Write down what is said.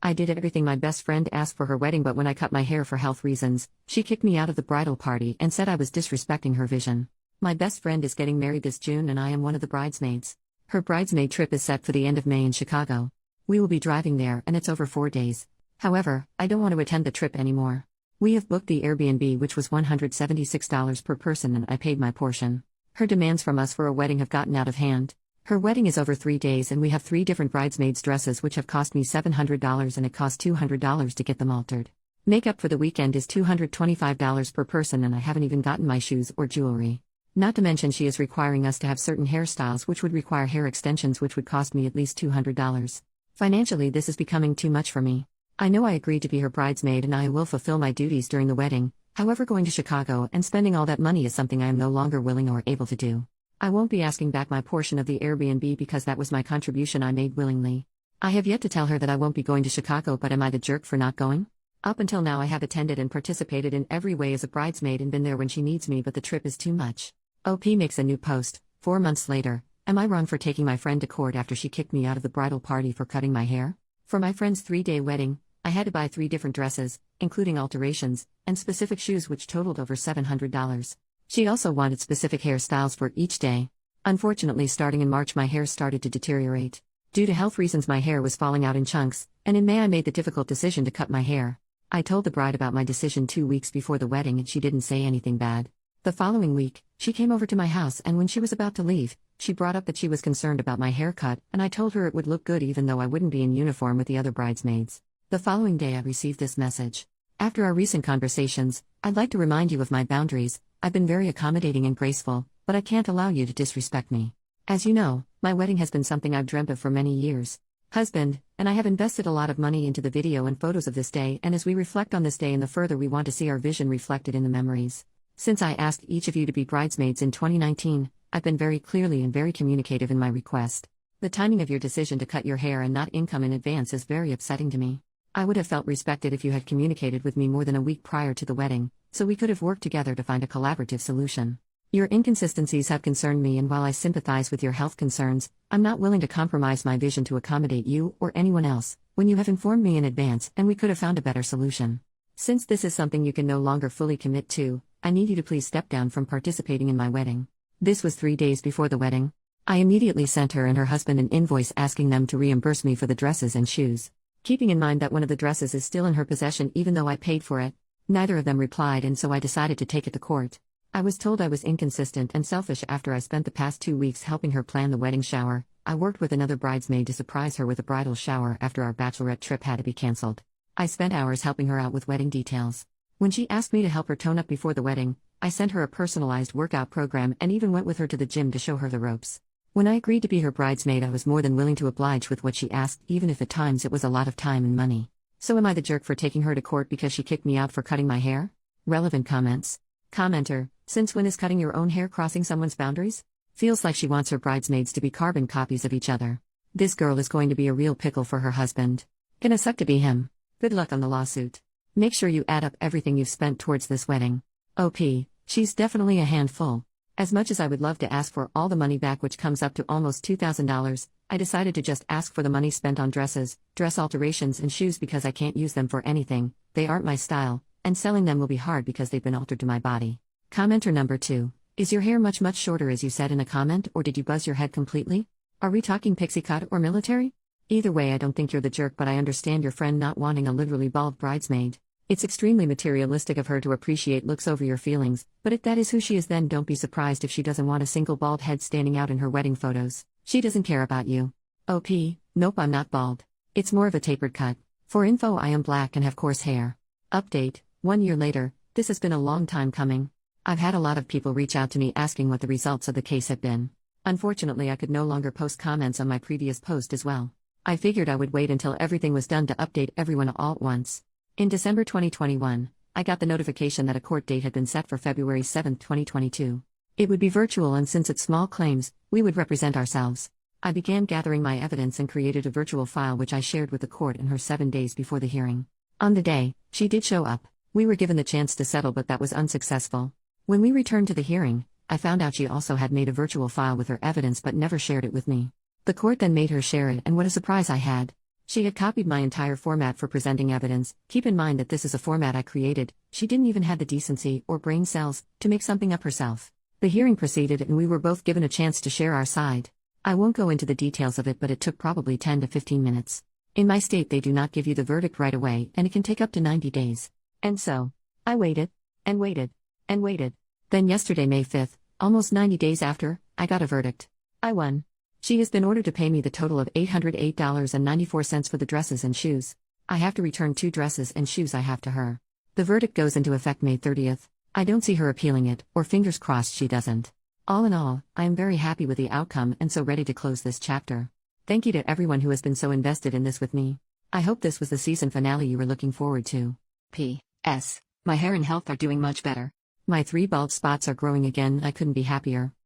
I did everything my best friend asked for her wedding, but when I cut my hair for health reasons, she kicked me out of the bridal party and said I was disrespecting her vision. My best friend is getting married this June and I am one of the bridesmaids. Her bridesmaid trip is set for the end of May in Chicago. We will be driving there and it's over 4 days. However, I don't want to attend the trip anymore. We have booked the Airbnb, which was $176 per person, and I paid my portion. Her demands from us for a wedding have gotten out of hand. Her wedding is over 3 days and we have 3 different bridesmaids' dresses which have cost me $700 and it cost $200 to get them altered. Makeup for the weekend is $225 per person and I haven't even gotten my shoes or jewelry. Not to mention she is requiring us to have certain hairstyles which would require hair extensions which would cost me at least $200. Financially, this is becoming too much for me. I know I agreed to be her bridesmaid and I will fulfill my duties during the wedding, however going to Chicago and spending all that money is something I am no longer willing or able to do. I won't be asking back my portion of the Airbnb because that was my contribution I made willingly. I have yet to tell her that I won't be going to Chicago, but am I the jerk for not going? Up until now I have attended and participated in every way as a bridesmaid and been there when she needs me, but the trip is too much. OP makes a new post, 4 months later. Am I wrong for taking my friend to court after she kicked me out of the bridal party for cutting my hair? For my friend's 3-day wedding, I had to buy 3 different dresses, including alterations, and specific shoes which totaled over $700. She also wanted specific hairstyles for each day. Unfortunately, starting in March my hair started to deteriorate. Due to health reasons my hair was falling out in chunks, and in May I made the difficult decision to cut my hair. I told the bride about my decision 2 weeks before the wedding and she didn't say anything bad. The following week, she came over to my house and when she was about to leave, she brought up that she was concerned about my haircut and I told her it would look good even though I wouldn't be in uniform with the other bridesmaids. The following day I received this message. After our recent conversations, I'd like to remind you of my boundaries. I've been very accommodating and graceful, but I can't allow you to disrespect me. As you know, my wedding has been something I've dreamt of for many years. Husband, and I have invested a lot of money into the video and photos of this day, and as we reflect on this day and the further we want to see our vision reflected in the memories. Since I asked each of you to be bridesmaids in 2019, I've been very clearly and very communicative in my request. The timing of your decision to cut your hair and not income in advance is very upsetting to me. I would have felt respected if you had communicated with me more than a week prior to the wedding, so we could have worked together to find a collaborative solution. Your inconsistencies have concerned me, and while I sympathize with your health concerns, I'm not willing to compromise my vision to accommodate you or anyone else, when you have informed me in advance and we could have found a better solution. Since this is something you can no longer fully commit to, I need you to please step down from participating in my wedding. This was 3 days before the wedding. I immediately sent her and her husband an invoice asking them to reimburse me for the dresses and shoes. Keeping in mind that one of the dresses is still in her possession even though I paid for it. Neither of them replied, and so I decided to take it to court. I was told I was inconsistent and selfish after I spent the past 2 weeks helping her plan the wedding shower. I worked with another bridesmaid to surprise her with a bridal shower after our bachelorette trip had to be cancelled. I spent hours helping her out with wedding details. When she asked me to help her tone up before the wedding, I sent her a personalized workout program and even went with her to the gym to show her the ropes. When I agreed to be her bridesmaid, I was more than willing to oblige with what she asked, even if at times it was a lot of time and money. So am I the jerk for taking her to court because she kicked me out for cutting my hair? Relevant comments. Commenter: since when is cutting your own hair crossing someone's boundaries? Feels like she wants her bridesmaids to be carbon copies of each other. This girl is going to be a real pickle for her husband. Gonna suck to be him. Good luck on the lawsuit. Make sure you add up everything you've spent towards this wedding. OP, she's definitely a handful. As much as I would love to ask for all the money back, which comes up to almost $2,000, I decided to just ask for the money spent on dresses, dress alterations and shoes because I can't use them for anything, they aren't my style, and selling them will be hard because they've been altered to my body. Commenter number 2. Is your hair much shorter as you said in a comment, or did you buzz your head completely? Are we talking pixie cut or military? Either way, I don't think you're the jerk, but I understand your friend not wanting a literally bald bridesmaid. It's extremely materialistic of her to appreciate looks over your feelings, but if that is who she is, then don't be surprised if she doesn't want a single bald head standing out in her wedding photos. She doesn't care about you. OP, nope, I'm not bald. It's more of a tapered cut. For info, I am black and have coarse hair. Update: 1 year later, this has been a long time coming. I've had a lot of people reach out to me asking what the results of the case have been. Unfortunately, I could no longer post comments on my previous post as well. I figured I would wait until everything was done to update everyone all at once. In December 2021, I got the notification that a court date had been set for February 7, 2022. It would be virtual, and since it's small claims, we would represent ourselves. I began gathering my evidence and created a virtual file which I shared with the court and her 7 days before the hearing. On the day, she did show up. We were given the chance to settle, but that was unsuccessful. When we returned to the hearing, I found out she also had made a virtual file with her evidence but never shared it with me. The court then made her share it, and what a surprise I had. She had copied my entire format for presenting evidence. Keep in mind that this is a format I created. She didn't even have the decency, or brain cells, to make something up herself. The hearing proceeded and we were both given a chance to share our side. I won't go into the details of it, but it took probably 10 to 15 minutes. In my state they do not give you the verdict right away, and it can take up to 90 days. And so, I waited, and waited, and waited. Then yesterday, May 5th, almost 90 days after, I got a verdict. I won. She has been ordered to pay me the total of $808.94 for the dresses and shoes. I have to return 2 dresses and shoes I have to her. The verdict goes into effect May 30th. I don't see her appealing it, or fingers crossed she doesn't. All in all, I am very happy with the outcome and so ready to close this chapter. Thank you to everyone who has been so invested in this with me. I hope this was the season finale you were looking forward to. P.S. My hair and health are doing much better. My 3 bald spots are growing again. I couldn't be happier.